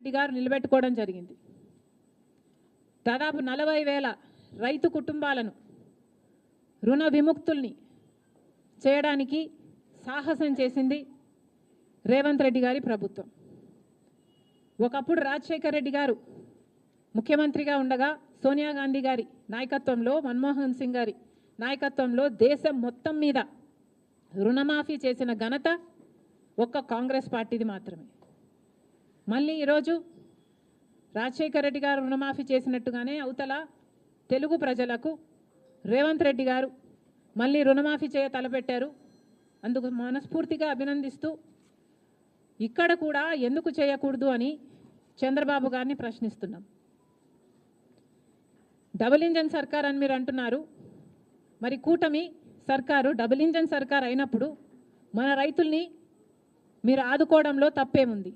రెడ్డి గారు నిలబెట్టుకోవడం జరిగింది. దాదాపు 40,000 రైతు కుటుంబాలను రుణ విముక్తుల్ని చేయడానికి సాహసం చేసింది రేవంత్ రెడ్డి గారి ప్రభుత్వం. ఒకప్పుడు రాజశేఖర్ రెడ్డి గారు ముఖ్యమంత్రిగా ఉండగా సోనియా గాంధీ గారి నాయకత్వంలో, మన్మోహన్ సింగ్ గారి నాయకత్వంలో దేశం మొత్తం మీద రుణమాఫీ చేసిన ఘనత ఒక్క కాంగ్రెస్ పార్టీది మాత్రమే. మళ్ళీ ఈరోజు రాజశేఖర్ రెడ్డి గారు రుణమాఫీ చేసినట్టుగానే అవతల తెలుగు ప్రజలకు రేవంత్ రెడ్డి గారు మళ్ళీ రుణమాఫీ చేయ తలపెట్టారు. అందుకు మనస్ఫూర్తిగా అభినందిస్తూ ఇక్కడ కూడా ఎందుకు చేయకూడదు అని చంద్రబాబు గారిని ప్రశ్నిస్తున్నాం. డబుల్ ఇంజన్ సర్కార్ అని మీరు అంటున్నారు. మరి కూటమి సర్కారు డబుల్ ఇంజన్ సర్కార్ అయినప్పుడు మన రైతుల్ని మీరు ఆదుకోవడంలో తప్పేముంది?